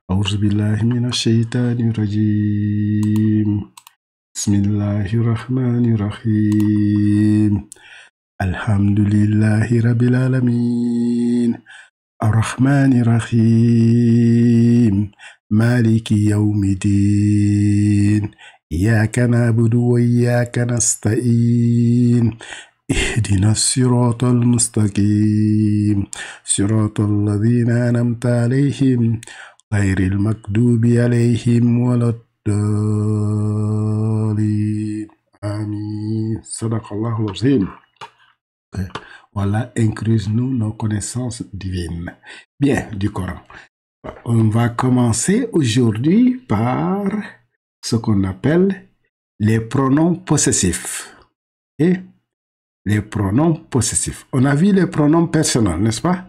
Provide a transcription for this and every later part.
أعوذ بالله من الشيطان الرجيم بسم الله الرحمن الرحيم الحمد لله رب العالمين الرحمن الرحيم مالك يوم الدين إياك نعبد وإياك نستعين اهدنا الصراط المستقيم صراط الذين أنعمت عليهم غير المكذوب عليهم ولا الضالين آمين صدق الله العظيم. Voilà, increase-nous nos connaissances divines. Bien, du Coran. On va commencer aujourd'hui par ce qu'on appelle les pronoms possessifs. Et les pronoms possessifs. On a vu les pronoms personnels, n'est-ce pas?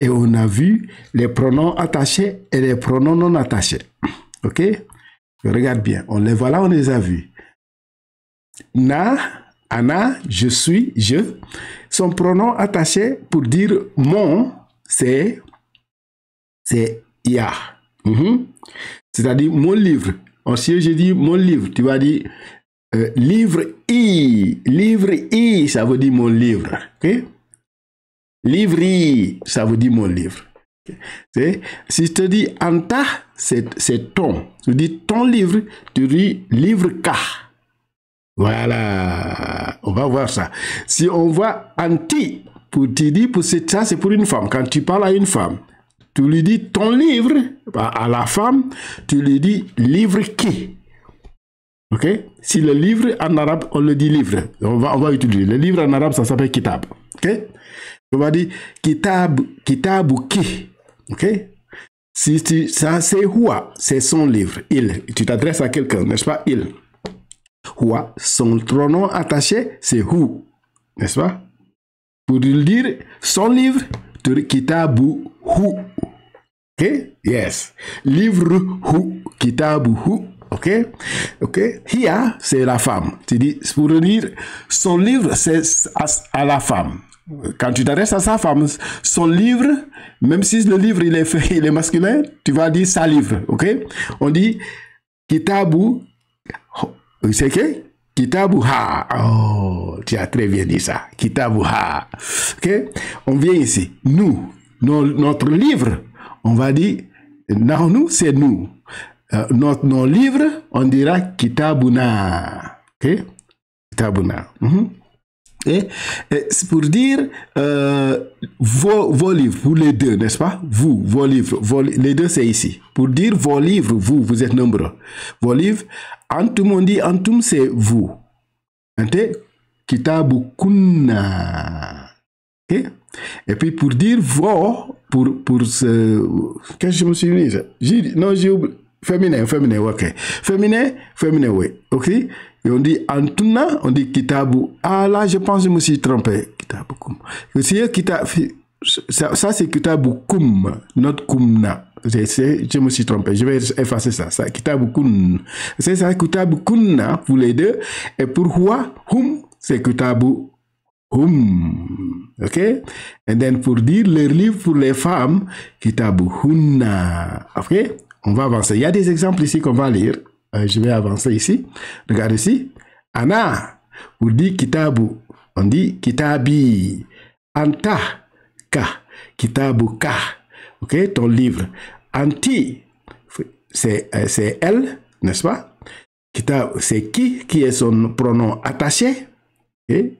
Et on a vu les pronoms attachés et les pronoms non attachés. Ok? Regarde bien. On les a vus. Na, ana, je suis, je. Son pronom attaché pour dire mon, c'est ya. C'est-à-dire mon livre. Si je dis mon livre, tu vas dire livre i. Livre i, ça veut dire mon livre. Ok? Livre i, ça veut dire mon livre. Okay? Si je te dis anta, c'est ton. Tu dis ton livre, tu dis livre ka. Voilà, on va voir ça. Si on voit anti, pour te dire, ça c'est pour une femme. Quand tu parles à une femme, tu lui dis ton livre, à la femme, tu lui dis livre qui. Ok? Si le livre en arabe, on le dit livre. On va utiliser. Le livre en arabe, ça s'appelle kitab. Ok? On va dire kitab ou ki. Ok? Ça c'est huwa, c'est son livre. Il. Tu t'adresses à quelqu'un, n'est-ce pas? Il. Huwa, son pronom attaché, c'est hu. N'est-ce pas? Pour lui dire son livre, tu dis kitabu hu. Ok? Yes. Livre hu. Kitabu hu. Ok? Ok? Hiya, c'est la femme. Tu dis, pour dire son livre, c'est à la femme. Quand tu t'adresses à sa femme, son livre, même si le livre il est masculin, tu vas dire sa livre. Ok? On dit kitabu. C'est que kitabu ha. Oh, tu as très bien dit ça. Kitabu ha. Ok? On vient ici. Nous, notre livre, on va dire, nous, c'est nous. Nos livres, on dira kitabuna. Ok? Kitabuna. Et c'est pour dire vos livres, pour les deux, n'est-ce pas? Vous, vos livres, les deux c'est ici. Pour dire vos livres, vous êtes nombreux. Vos livres, antum, on dit antum c'est vous. Ante, kitabu kunna. Okay? Et puis pour dire vos, pour ce. Qu'est-ce que je me suis dit? Non, j'ai oublié. Féminin, ok. Féminin, oui. Ok? Et on dit antuna, on dit kitabu. Ah là, je pense que je me suis trompé. Kitabu kum. Ça c'est kitabu kum, not kumna. Je me suis trompé. Je vais effacer ça. Ça kitabu kun. C'est ça, kitabu kunna pour les deux. Et pour huwa, hum, c'est kitabu hum. Ok? Et then pour dire leur livre pour les femmes, kitabu hunna. Ok? On va avancer. Il y a des exemples ici qu'on va lire. Je vais avancer ici. Regarde ici. Ana, pour dire kitabu, on dit kitabi. Anta, ka. Kitabu ka. Ok, ton livre. Anti, c'est elle, n'est-ce pas? Kitab, c'est qui est son pronom attaché. Okay?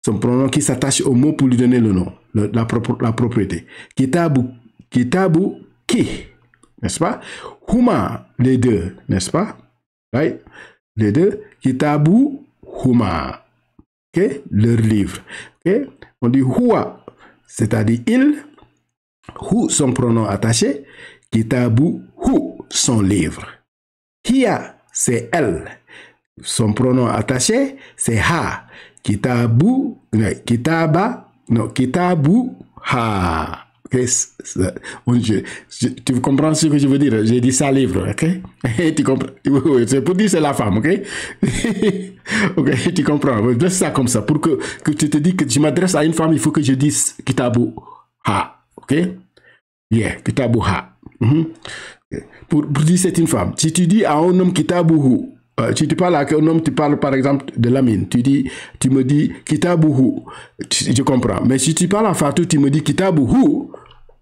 Son pronom qui s'attache au mot pour lui donner le nom, la propriété. Kitabu, qui. N'est-ce pas? Huma, les deux, n'est-ce pas? Right? Les deux. Kitabu, huma. Ok? Leur livre. Ok? On dit huwa, c'est-à-dire il. Hu, son pronom attaché. Kitabu, hu, son livre. Hiya, c'est elle. Son pronom attaché, c'est ha. Kitabu, kitaba, non, kitabu, ha. Okay. Tu comprends ce que je veux dire? J'ai dit ça livre, ok? Tu comprends? C'est pour dire c'est la femme, ok? Ok, tu comprends? Laisse ça comme ça. Pour que tu te dis que je m'adresse à une femme, il faut que je dise kitabu ha, ok? Yeah, kitabu ha. Okay. pour dire c'est une femme. Si tu dis à un homme kitabuhu, si tu parles à un homme, tu parles par exemple de Lamine, tu me dis kitabuhu, je comprends. Mais si tu parles à Fatou, tu me dis kitabuhu,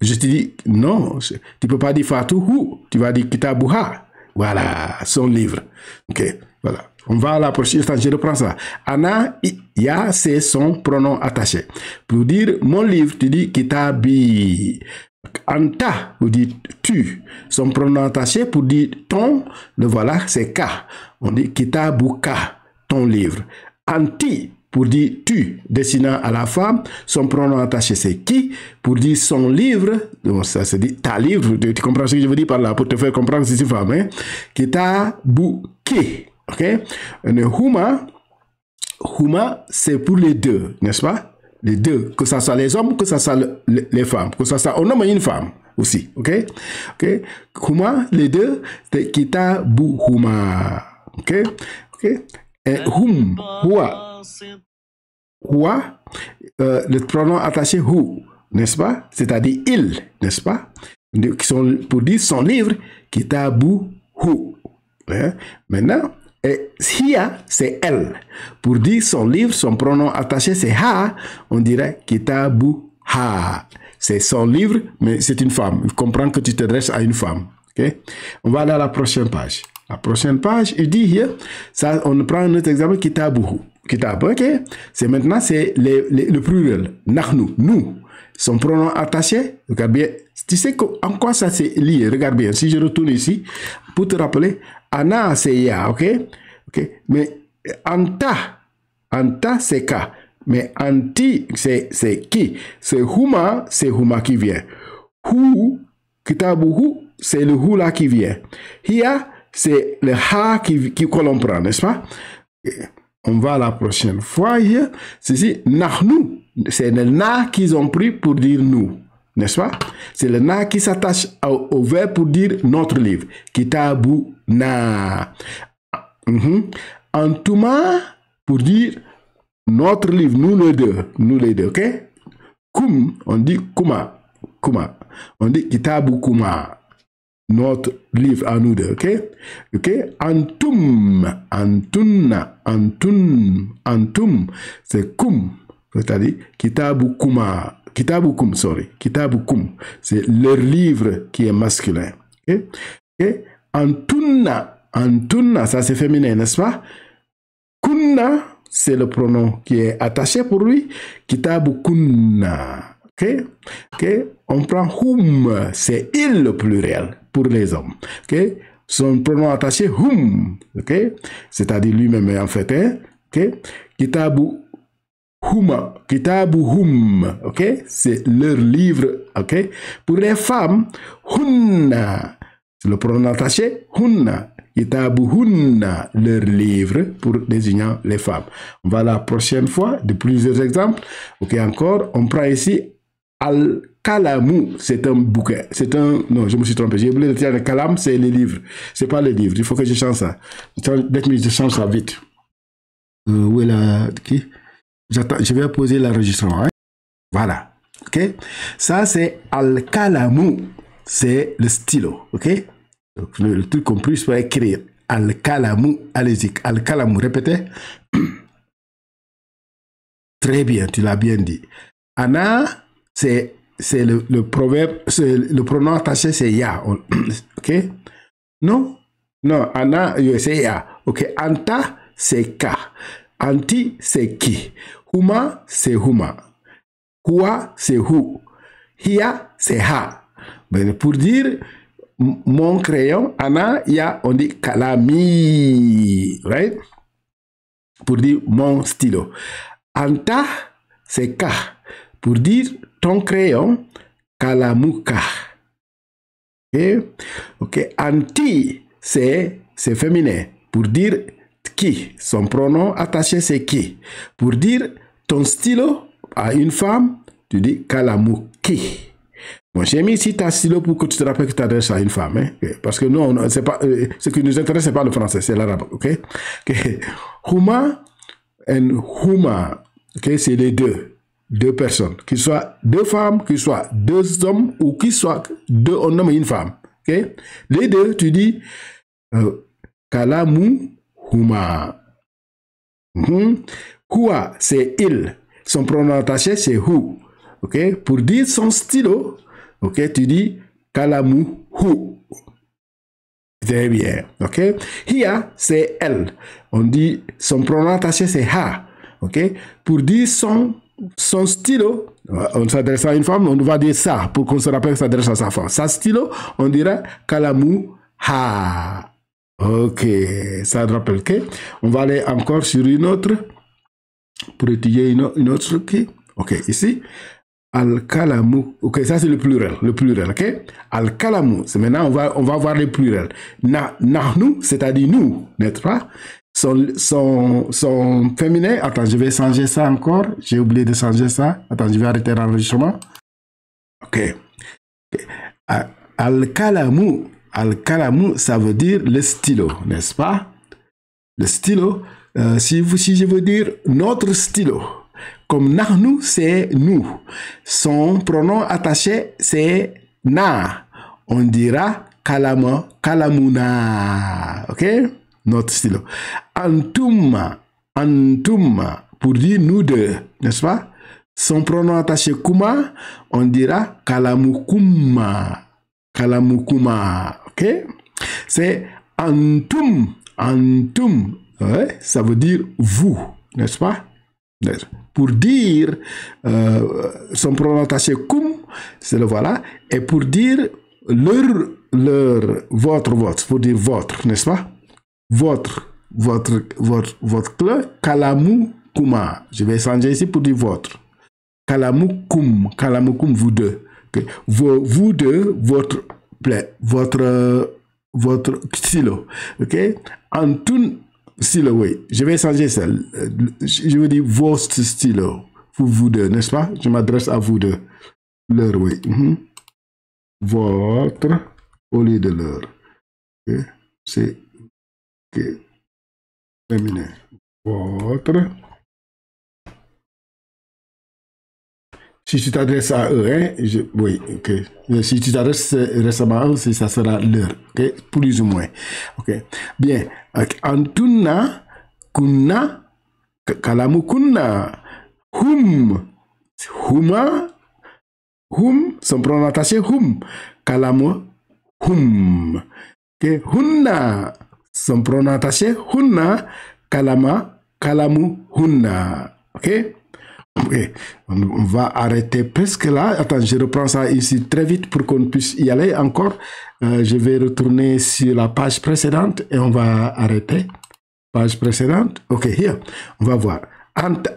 je te dis non, tu peux pas dire Fatou, tu vas dire kitabuha. Voilà, son livre. Ok, voilà. On va à la prochaine, je reprends ça. Ana, ya, c'est son pronom attaché. Pour dire mon livre, tu dis kitabi. Anta, pour dire tu. Son pronom attaché pour dire ton, le voilà, c'est ka. On dit kitabuka, ton livre. Anti, pour dire tu, destinant à la femme. Son pronom attaché, c'est qui. Pour dire son livre, donc ça se dit ta livre, tu comprends ce que je veux dire par là, pour te faire comprendre si c'est une femme. Hein? Kitabuke. Ok? Huma, c'est pour les deux, n'est-ce pas? Les deux, que ce soit les hommes, que ce soit les femmes, que ce soit un homme et une femme aussi. Ok? Ok? Huma, les deux, c'est kitabu huma. Ok? Ok? Et huwa. Huwa, le pronom attaché hu, n'est-ce pas? C'est-à-dire il, n'est-ce pas? Pour dire son livre, kitabu hu. Hein? Maintenant, et hiya, c'est elle. Pour dire son livre, son pronom attaché, c'est ha. On dirait kitabu ha. C'est son livre, mais c'est une femme. Il comprend que tu t'adresses à une femme. Okay? On va aller à la prochaine page. La prochaine page, il dit here, ça, on prend un autre exemple, kitabuhu. Kitab, ok? C'est maintenant, c'est le pluriel. Nahnu, nous. Son pronom attaché, regarde bien. Tu sais en quoi ça c'est lié? Regarde bien. Si je retourne ici, pour te rappeler, Ana, c'est ya, ok? Ok? Mais anta, c'est ka. Mais anti, c'est qui? C'est huma qui vient. Hu, kitabuhu, c'est le hu là qui vient. Hiya, c'est le ha que l'on prend, n'est-ce pas? On va la prochaine fois. Ceci, nahnu, c'est le na qu'ils ont pris pour dire nous. N'est-ce pas? C'est le na qui s'attache au verbe pour dire notre livre. Kitabu na. Antuma pour dire notre livre, nous les deux, ok? Kum, on dit kuma. On dit kitabu kuma. Notre livre à nous deux, ok? Ok? Antum, c'est kum. C'est-à-dire kitabukum, c'est leur livre qui est masculin. Okay? Okay? Antunna, ça c'est féminin, n'est-ce pas? Kunna, c'est le pronom qui est attaché pour lui. Kitabukunna. Ok? Ok? On prend hum, c'est il le pluriel pour les hommes. Ok? Son pronom attaché hum. Ok? C'est-à-dire lui-même en fait. Hein? Ok? Kitabu hum, ok? C'est leur livre, ok? Pour les femmes, hunna, c'est le pronom attaché, hunna. Kitabu hunna, leur livre pour désignant les femmes. On va la prochaine fois de plusieurs exemples. Ok, encore, on prend ici al-kalamu, c'est un bouquet. Non, je me suis trompé. J'ai oublié de dire le kalam, c'est les livres. C'est pas les livres. Il faut que je change ça. Dès je change ça vite. Où est la... Qui? Je vais poser l'enregistrement. Hein? Voilà. Ok. Ça, c'est al-kalamu. C'est le stylo. Ok. Donc, le truc qu'on puisse pas écrire. Al-kalamu. Allez-y. Al-kalamu. Répétez. Très bien. Tu l'as bien dit. Ana, c'est le proverbe. Le pronom attaché, c'est ya. Ok. Non. Ana, c'est ya. Ok. Anta, c'est ka. Anti, c'est qui. Huma, c'est huma. Hua, c'est hu. Hiya, c'est ha. Ben, pour dire mon crayon, ana, ya, on dit kalami. Right? Pour dire mon stylo. Anta, c'est ka. Pour dire ton crayon, kalamuka. Ok? Ok. Anti, c'est féminin. Pour dire qui, son pronom attaché c'est qui. Pour dire ton stylo à une femme, tu dis kalamuki. Bon, j'ai mis ici ta stylo pour que tu te rappelles que tu t'adresses à une femme. Hein? Parce que nous, c'est pas, ce qui nous intéresse, c'est pas le français, c'est l'arabe. Ok? Huma et huma. Ok? C'est les deux personnes. Qu'ils soient deux femmes, qu'ils soient deux hommes ou qu'ils soient un homme et une femme. Ok? Les deux, tu dis kalamu huma. Hua, c'est il. Son pronom attaché, c'est hu. Ok? Pour dire son stylo, ok, tu dis kalamu hu. Très bien. Ok? Hia, c'est elle. On dit son pronom attaché, c'est ha. Ok? Pour dire son stylo, on s'adresse à une femme, on va dire ça, pour qu'on se rappelle que ça s'adresse à sa femme. Sa stylo, on dira kalamu ha. Ok, ça te rappelle que on va aller encore sur une autre pour étudier une autre qui. Ok, ici. Al-kalamu. Ok, ça c'est le pluriel, ok? Al-kalamu, c'est maintenant on va voir les pluriels. Nahnu, c'est-à-dire nous, n'est-ce pas? Son féminin. Attends, je vais changer ça encore. J'ai oublié de changer ça. Attends, je vais arrêter l'enregistrement. Ok. Al-kalamu. Al-kalamu, ça veut dire le stylo, n'est-ce pas? Le stylo, si je veux dire notre stylo, comme nahnu, c'est nous. Son pronom attaché, c'est na. On dira kalamuna. Ok? Notre stylo. Antum, pour dire nous deux, n'est-ce pas? Son pronom attaché kuma, on dira kalamukuma. Kalamukuma. Ok? C'est antum. Antum, ouais, ça veut dire vous, n'est-ce pas? Pour dire son pronom attaché kum, c'est le voilà. Et pour dire votre, pour dire votre, n'est-ce pas? Votre, kalamu kuma. Je vais changer ici pour dire votre. Kalamu kum, vous deux. Okay. Vous deux, votre stylo, ok? Antun stylo, oui. Je vais changer ça. Je veux dire votre stylo. Vous deux, n'est-ce pas? Je m'adresse à vous deux. Leur, oui. Votre au lieu de leur. Okay. C'est okay. Féminin. Votre. Si tu t'adresses à eux, hein, oui, ok. Mais si tu t'adresses récemment à eux, ça sera leur, ok, plus ou moins. Ok. Bien. Antuna, kunna, kalamu kunna, huma, son pronom attaché, kalamu, ok. Hunna, son pronom attaché, hunna, kalamu, hunna, ok. Okay. On va arrêter presque là. Attends, je reprends ça ici très vite pour qu'on puisse y aller encore. Je vais retourner sur la page précédente et on va arrêter. Page précédente. Ok, here. On va voir.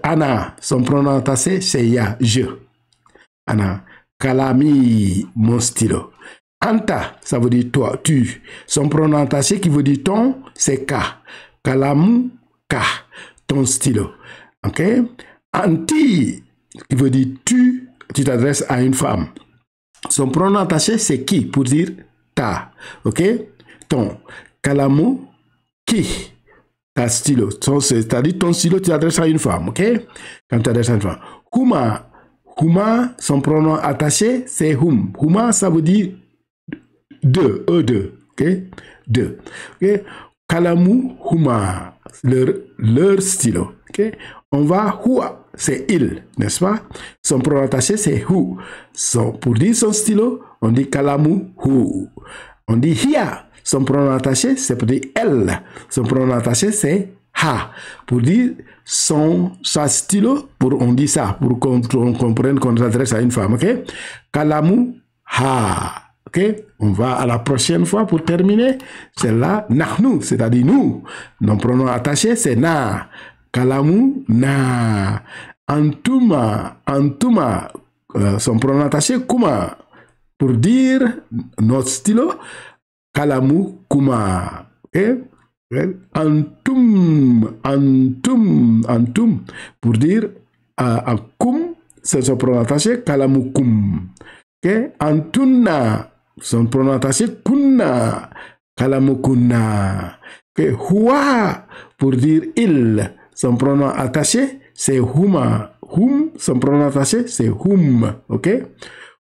Anna, son pronom attaché, c'est ya, je. Anna. Kalami, mon stylo. Anta, ça veut dire toi, tu. Son pronom attaché qui veut dire ton, c'est ka. Kalamu, ka, ton stylo. Ok? Anti, qui veut dire tu t'adresses à une femme. Son pronom attaché, c'est qui, pour dire ta. Ok? Ton. Kalamu, qui. Ta stylo. C'est-à-dire ton stylo, tu t'adresses à une femme. Ok? Quand tu t'adresses à une femme. Huma, son pronom attaché, c'est hum. Huma, ça veut dire deux. Deux. Ok? Deux. Ok? Kalamu, huma. Leur stylo. Ok? On va hua, c'est il, n'est-ce pas? Son pronom attaché, c'est hu. Pour dire son stylo, on dit kalamu hu. On dit hia. Son pronom attaché, c'est pour dire elle. Son pronom attaché, c'est ha. Pour dire sa stylo, on dit ça, pour qu'on comprenne qu'on s'adresse à une femme, ok? Kalamu ha. Ok? On va à la prochaine fois pour terminer. Celle-là, nahnu, c'est-à-dire nous. Nos pronoms attachés, c'est na. Kalamu na. Antuma, son pronom attaché kuma. Pour dire notre stylo, kalamu kuma. Ok? Antum. Pour dire kum, c'est son pronom attaché, kalamu kum. Ok? Antuna, son pronom attaché, kunna. Kalamu kunna. Ok? Hua, pour dire il. Son pronom attaché, c'est huma. Son pronom attaché, c'est hum. Ok?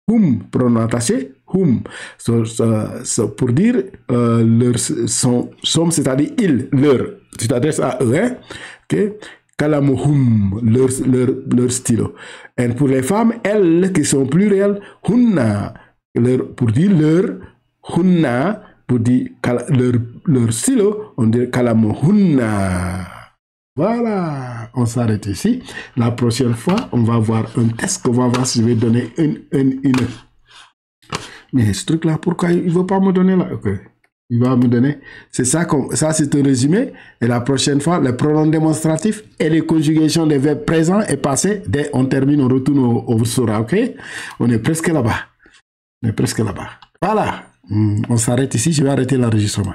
Hum, pronom attaché, hum. Pour dire somme, c'est-à-dire ils, leur. Tu t'adresses à eux, hein? Ok? Kalamuhum, leur stylo. Et pour les femmes, elles, qui sont plurielles, hunna, pour dire leur, hunna, pour dire leur stylo, on dit kalamuhunna. Voilà, on s'arrête ici. La prochaine fois, on va voir un test qu'on va voir si je vais donner une. Mais ce truc-là, pourquoi il ne veut pas me donner là? Okay. Il va me donner. C'est ça, ça c'est un résumé. Et la prochaine fois, les pronoms démonstratifs et les conjugations des verbes présents et passés. Dès on termine, on retourne au Sora, ok? On est presque là-bas. On est presque là-bas. Voilà. On s'arrête ici. Je vais arrêter l'enregistrement.